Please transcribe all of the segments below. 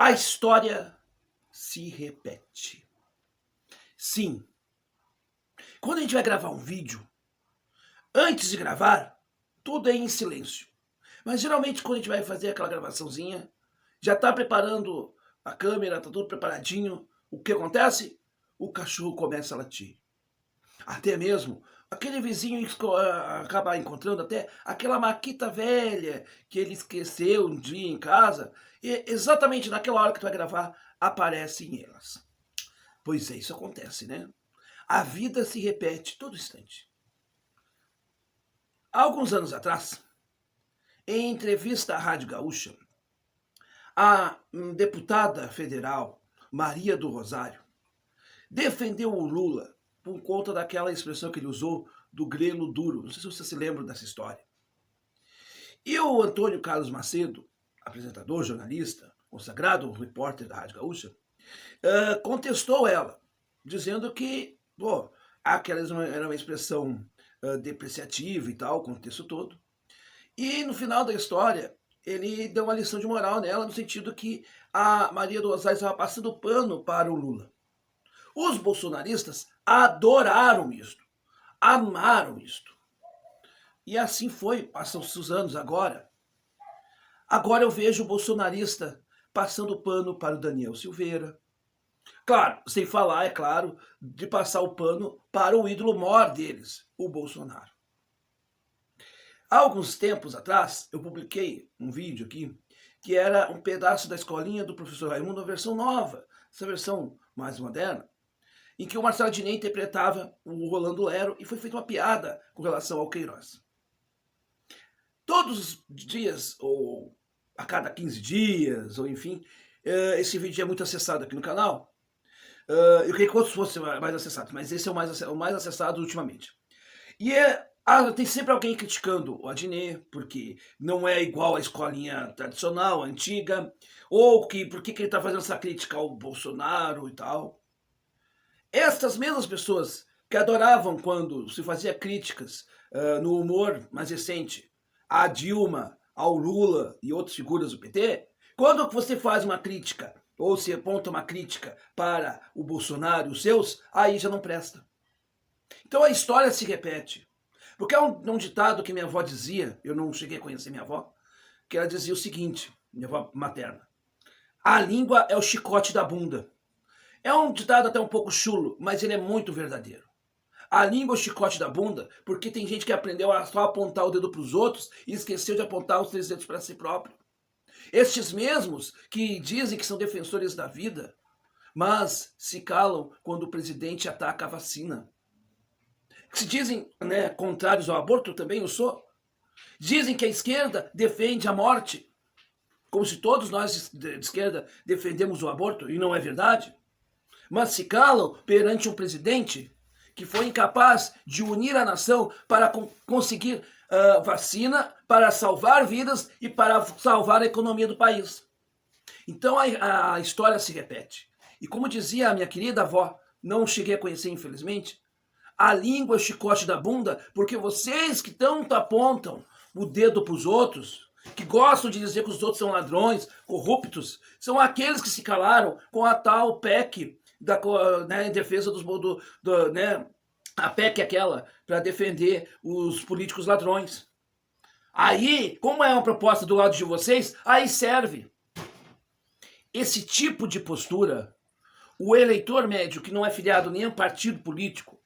A história se repete. Sim, quando a gente vai gravar um vídeo, antes de gravar, tudo é em silêncio. Mas geralmente quando a gente vai fazer aquela gravaçãozinha, já está preparando a câmera, está tudo preparadinho. O que acontece? O cachorro começa a latir. Até mesmo aquele vizinho acaba encontrando até aquela maquita velha que ele esqueceu um dia em casa, e exatamente naquela hora que tu vai gravar, aparecem elas. Pois é, isso acontece, né? A vida se repete todo instante. Há alguns anos atrás, em entrevista à Rádio Gaúcha, a deputada federal Maria do Rosário defendeu o Lula por conta daquela expressão que ele usou do grelo duro. Não sei se você se lembra dessa história. E o Antônio Carlos Macedo, apresentador, jornalista, consagrado repórter da Rádio Gaúcha, contestou ela, dizendo que aquela era uma expressão depreciativa e tal, o contexto todo. E no final da história, ele deu uma lição de moral nela, no sentido que a Maria do Rosário estava passando pano para o Lula. Os bolsonaristas adoraram isto, amaram isto. E assim foi, passam-se os anos agora. Agora eu vejo o bolsonarista passando pano para o Daniel Silveira. Claro, sem falar, é claro, de passar o pano para o ídolo maior deles, o Bolsonaro. Há alguns tempos atrás, eu publiquei um vídeo aqui, que era um pedaço da escolinha do professor Raimundo, a versão nova, essa versão mais moderna, em que o Marcelo Adnet interpretava o Rolando Lero e foi feita uma piada com relação ao Queiroz. Todos os dias, ou a cada 15 dias, ou enfim, esse vídeo é muito acessado aqui no canal. Eu queria que outros fossem mais acessados, mas esse é o mais acessado ultimamente. E tem sempre alguém criticando o Adnet, porque não é igual à escolinha tradicional, antiga, ou por que ele está fazendo essa crítica ao Bolsonaro e tal. Estas mesmas pessoas que adoravam quando se fazia críticas no humor mais recente à Dilma, ao Lula e outras figuras do PT, quando você faz uma crítica ou se aponta uma crítica para o Bolsonaro e os seus, aí já não presta. Então a história se repete. Porque é um ditado que minha avó dizia, eu não cheguei a conhecer minha avó, que ela dizia o seguinte, minha avó materna: a língua é o chicote da bunda. É um ditado até um pouco chulo, mas ele é muito verdadeiro. A língua é o chicote da bunda, porque tem gente que aprendeu a só apontar o dedo para os outros e esqueceu de apontar os 3 dedos para si próprio. Estes mesmos que dizem que são defensores da vida, mas se calam quando o presidente ataca a vacina. Que se dizem contrários ao aborto, também eu sou. Dizem que a esquerda defende a morte, como se todos nós de esquerda defendemos o aborto, e não é verdade. Mas se calam perante um presidente que foi incapaz de unir a nação para conseguir vacina, para salvar vidas e para salvar a economia do país. Então a história se repete. E como dizia a minha querida avó, não cheguei a conhecer infelizmente, a língua é o chicote da bunda, porque vocês que tanto apontam o dedo para os outros, que gostam de dizer que os outros são ladrões, corruptos, são aqueles que se calaram com a tal PEC em defesa a PEC aquela para defender os políticos ladrões. Aí, como é uma proposta do lado de vocês, aí serve. Esse tipo de postura, o eleitor médio que não é filiado nem a um partido político,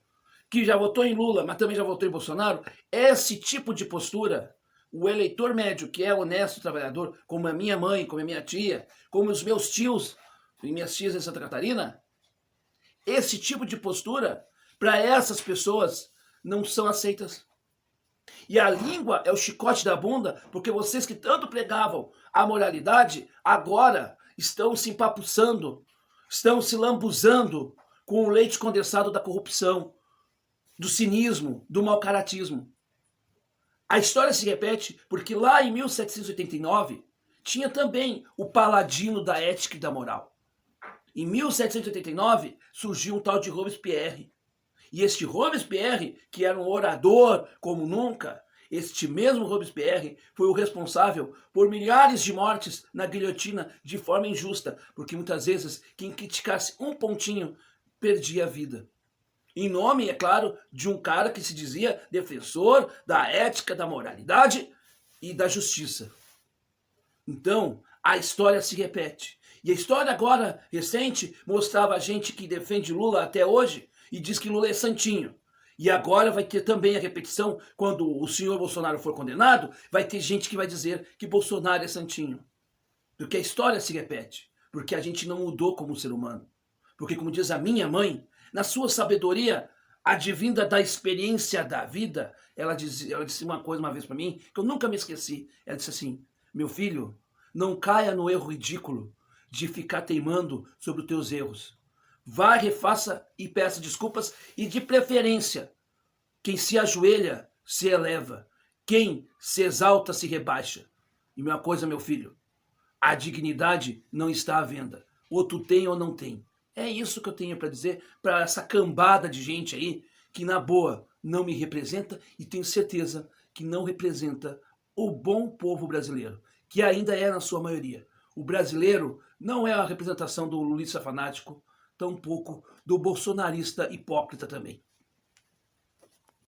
que já votou em Lula, mas também já votou em Bolsonaro, esse tipo de postura, o eleitor médio que é honesto, trabalhador, como a minha mãe, como a minha tia, como os meus tios e minhas tias em Santa Catarina, esse tipo de postura, para essas pessoas, não são aceitas. E a língua é o chicote da bunda, porque vocês que tanto pregavam a moralidade, agora estão se empapuçando, estão se lambuzando com o leite condensado da corrupção, do cinismo, do mau-caratismo. A história se repete porque lá em 1789 tinha também o paladino da ética e da moral. Em 1789 surgiu um tal de Robespierre. E este Robespierre, que era um orador como nunca, Este mesmo Robespierre foi o responsável por milhares de mortes na guilhotina de forma injusta, porque muitas vezes quem criticasse um pontinho perdia a vida. Em nome, é claro, de um cara que se dizia defensor da ética, da moralidade e da justiça. Então, a história se repete. E a história agora, recente, mostrava a gente que defende Lula até hoje e diz que Lula é santinho. E agora vai ter também a repetição, quando o senhor Bolsonaro for condenado, vai ter gente que vai dizer que Bolsonaro é santinho. Porque a história se repete. Porque a gente não mudou como ser humano. Porque, como diz a minha mãe, na sua sabedoria advinda da experiência da vida, ela disse uma coisa uma vez para mim, que eu nunca me esqueci. Ela disse assim: meu filho, não caia no erro ridículo de ficar teimando sobre os teus erros. Vá, refaça e peça desculpas, e de preferência, quem se ajoelha se eleva, quem se exalta se rebaixa. E uma coisa, meu filho, a dignidade não está à venda. Ou tu tem ou não tem. É isso que eu tenho para dizer para essa cambada de gente aí que, na boa, não me representa e tenho certeza que não representa o bom povo brasileiro, que ainda é na sua maioria. O brasileiro não é a representação do lulista fanático, tampouco do bolsonarista hipócrita também.